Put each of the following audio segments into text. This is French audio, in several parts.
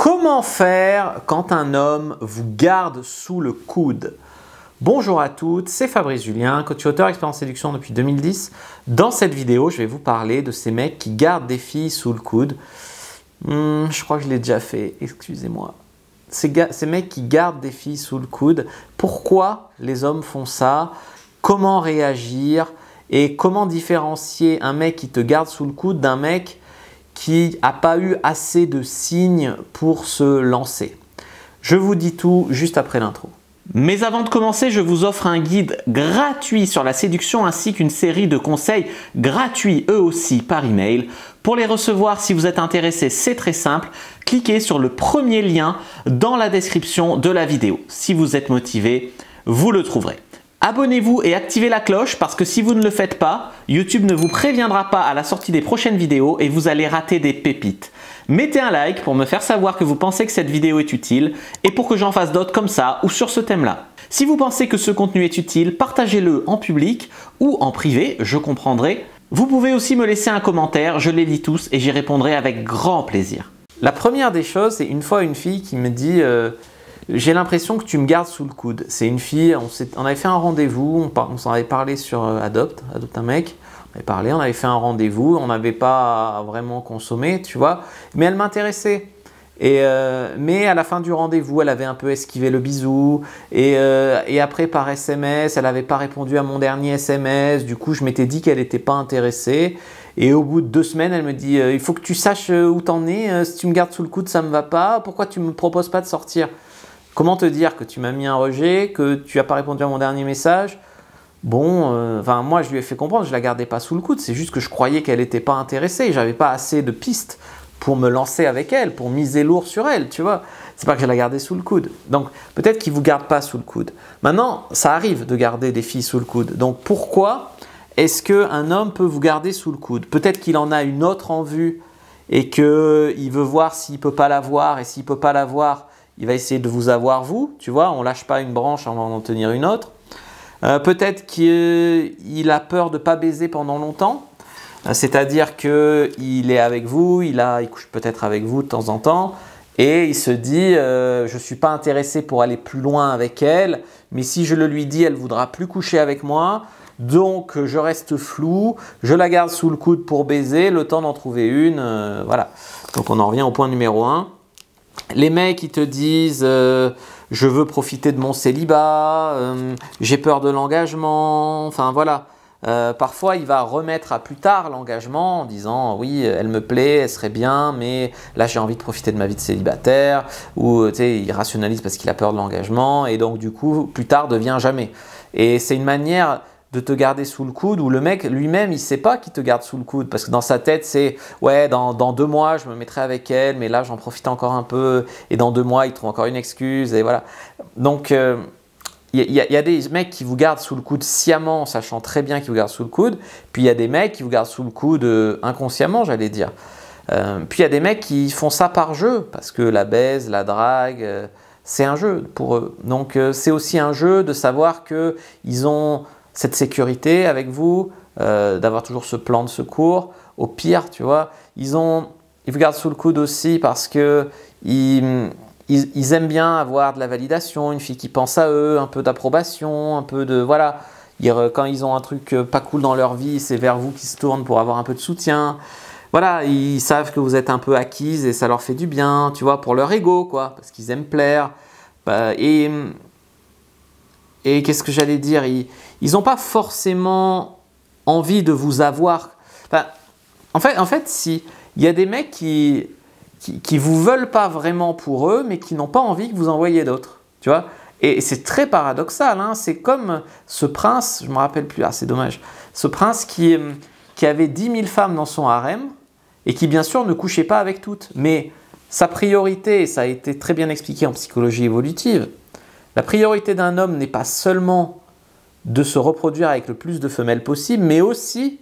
Comment faire quand un homme vous garde sous le coude? Bonjour à toutes, c'est Fabrice Julien, coach auteur expert en séduction depuis 2010. Dans cette vidéo, je vais vous parler de ces mecs qui gardent des filles sous le coude. Je crois que je l'ai déjà fait, excusez-moi. Ces mecs qui gardent des filles sous le coude, pourquoi les hommes font ça? Comment réagir? Et comment différencier un mec qui te garde sous le coude d'un mec qui n'a pas eu assez de signes pour se lancer? Je vous dis tout juste après l'intro. Mais avant de commencer, je vous offre un guide gratuit sur la séduction ainsi qu'une série de conseils gratuits eux aussi par email. Pour les recevoir, si vous êtes intéressé, c'est très simple. Cliquez sur le premier lien dans la description de la vidéo. Si vous êtes motivé, vous le trouverez. Abonnez-vous et activez la cloche parce que si vous ne le faites pas, YouTube ne vous préviendra pas à la sortie des prochaines vidéos et vous allez rater des pépites. Mettez un like pour me faire savoir que vous pensez que cette vidéo est utile et pour que j'en fasse d'autres comme ça ou sur ce thème-là. Si vous pensez que ce contenu est utile, partagez-le en public ou en privé, je comprendrai. Vous pouvez aussi me laisser un commentaire, je les lis tous et j'y répondrai avec grand plaisir. La première des choses, c'est une fois une fille qui me dit j'ai l'impression que tu me gardes sous le coude. C'est une fille, on avait fait un rendez-vous, on s'en avait parlé sur Adopte un mec. On avait fait un rendez-vous, on n'avait pas vraiment consommé, tu vois, mais elle m'intéressait. Mais à la fin du rendez-vous, elle avait un peu esquivé le bisou et après par SMS, elle n'avait pas répondu à mon dernier SMS. Du coup, je m'étais dit qu'elle n'était pas intéressée. Et au bout de 2 semaines, elle me dit il faut que tu saches où t'en es. Si tu me gardes sous le coude, ça me va pas. Pourquoi tu me proposes pas de sortir? Comment te dire que tu m'as mis un rejet, que tu n'as pas répondu à mon dernier message? Bon, moi je lui ai fait comprendre, je la gardais pas sous le coude, c'est juste que je croyais qu'elle n'était pas intéressée, j'avais pas assez de pistes pour me lancer avec elle, pour miser lourd sur elle, tu vois. C'est pas que je la gardais sous le coude. Donc peut-être qu'il vous garde pas sous le coude. Maintenant, ça arrive de garder des filles sous le coude. Donc pourquoi est-ce qu'un homme peut vous garder sous le coude? Peut-être qu'il en a une autre en vue et qu'il veut voir s'il peut pas la voir, et s'il peut pas la voir, il va essayer de vous avoir vous, tu vois, on lâche pas une branche avant d'en tenir une autre. Peut-être qu'il a peur de ne pas baiser pendant longtemps, c'est-à-dire qu'il est avec vous, il couche peut-être avec vous de temps en temps et il se dit je ne suis pas intéressé pour aller plus loin avec elle, mais si je le lui dis, elle ne voudra plus coucher avec moi, donc je reste flou, je la garde sous le coude pour baiser, le temps d'en trouver une, voilà. Donc on en revient au point numéro 1. Les mecs qui te disent je veux profiter de mon célibat, j'ai peur de l'engagement, enfin voilà. Parfois, il va remettre à plus tard l'engagement en disant oui, elle me plaît, elle serait bien, mais là j'ai envie de profiter de ma vie de célibataire. Ou tu sais, il rationalise parce qu'il a peur de l'engagement et donc du coup, plus tard devient jamais. Et c'est une manière de te garder sous le coude où le mec lui-même il sait pas qu'il te garde sous le coude parce que dans sa tête c'est ouais dans 2 mois je me mettrai avec elle mais là j'en profite encore un peu et dans 2 mois il trouve encore une excuse et voilà. Donc il y a des mecs qui vous gardent sous le coude sciemment en sachant très bien qu'ils vous gardent sous le coude, puis il y a des mecs qui vous gardent sous le coude inconsciemment j'allais dire. Puis il y a des mecs qui font ça par jeu parce que la baise, la drague c'est un jeu pour eux. Donc c'est aussi un jeu de savoir qu'ils ont cette sécurité avec vous, d'avoir toujours ce plan de secours. Au pire, tu vois, ils vous gardent sous le coude aussi parce qu'ils aiment bien avoir de la validation, une fille qui pense à eux, un peu d'approbation, un peu de… Voilà, quand ils ont un truc pas cool dans leur vie, c'est vers vous qu'ils se tournent pour avoir un peu de soutien. Voilà, ils savent que vous êtes un peu acquise et ça leur fait du bien, tu vois, pour leur ego, quoi, parce qu'ils aiment plaire. Et qu'est-ce que j'allais dire? Ils n'ont pas forcément envie de vous avoir. Enfin, en fait, si il y a des mecs qui vous veulent pas vraiment pour eux, mais qui n'ont pas envie que vous envoyiez d'autres, tu vois. Et c'est très paradoxal, hein. C'est comme ce prince, je me rappelle plus, c'est dommage. Ce prince qui avait 10 000 femmes dans son harem et qui bien sûr ne couchait pas avec toutes, mais sa priorité, ça a été très bien expliqué en psychologie évolutive. La priorité d'un homme n'est pas seulement de se reproduire avec le plus de femelles possible, mais aussi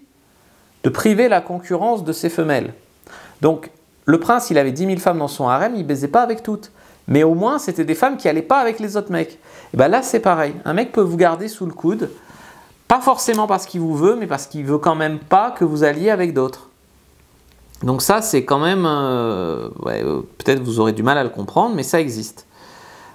de priver la concurrence de ses femelles. Donc, le prince, il avait 10 000 femmes dans son harem, il ne baisait pas avec toutes. Mais au moins, c'était des femmes qui n'allaient pas avec les autres mecs. Et bien là, c'est pareil. Un mec peut vous garder sous le coude, pas forcément parce qu'il vous veut, mais parce qu'il ne veut quand même pas que vous alliez avec d'autres. Donc ça, c'est quand même... peut-être vous aurez du mal à le comprendre, mais ça existe.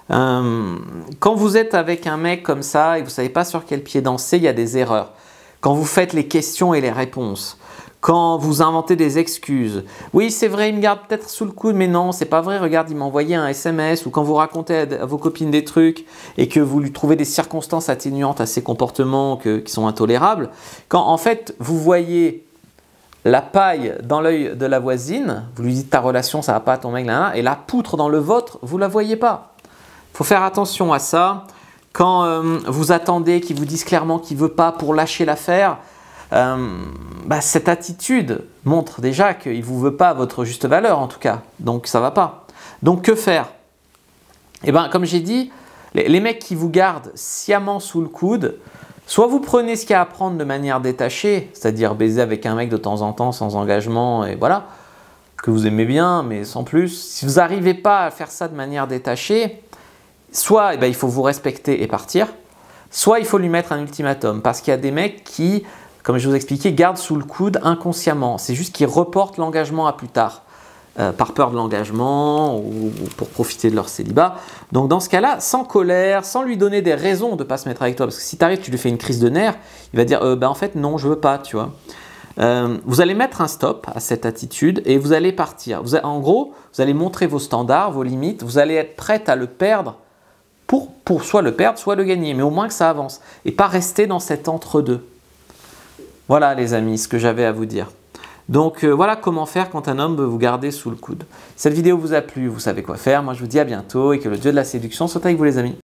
Quand vous êtes avec un mec comme ça et vous ne savez pas sur quel pied danser, il y a des erreurs. Quand vous faites les questions et les réponses, quand vous inventez des excuses. Oui, c'est vrai, il me garde peut-être sous le coude, mais non, c'est pas vrai, regarde, il m'a envoyé un SMS. Ou quand vous racontez à vos copines des trucs et que vous lui trouvez des circonstances atténuantes à ses comportements qui sont intolérables. Quand en fait, vous voyez la paille dans l'œil de la voisine, vous lui dites ta relation, ça va pas, ton mec, là, et la poutre dans le vôtre, vous la voyez pas. Il faut faire attention à ça. Quand vous attendez qu'il vous dise clairement qu'il ne veut pas pour lâcher l'affaire, cette attitude montre déjà qu'il ne vous veut pas à votre juste valeur en tout cas. Donc ça ne va pas. Donc que faire? Eh bien comme j'ai dit, les mecs qui vous gardent sciemment sous le coude, soit vous prenez ce qu'il y a à prendre de manière détachée, c'est-à-dire baiser avec un mec de temps en temps sans engagement et voilà, que vous aimez bien mais sans plus. Si vous n'arrivez pas à faire ça de manière détachée, soit il faut vous respecter et partir, soit il faut lui mettre un ultimatum. Parce qu'il y a des mecs qui, comme je vous expliquais, gardent sous le coude inconsciemment. C'est juste qu'ils reportent l'engagement à plus tard, par peur de l'engagement ou pour profiter de leur célibat. Donc dans ce cas-là, sans colère, sans lui donner des raisons de ne pas se mettre avec toi. Parce que si tu arrives, tu lui fais une crise de nerfs, il va dire en fait non, je veux pas, tu vois. Vous allez mettre un stop à cette attitude et vous allez partir. En gros, vous allez montrer vos standards, vos limites, vous allez être prête à le perdre pour soit le perdre, soit le gagner, mais au moins que ça avance et pas rester dans cet entre-deux. Voilà les amis, ce que j'avais à vous dire. Donc voilà comment faire quand un homme veut vous garder sous le coude. Cette vidéo vous a plu, vous savez quoi faire. Moi je vous dis à bientôt et que le dieu de la séduction soit avec vous les amis.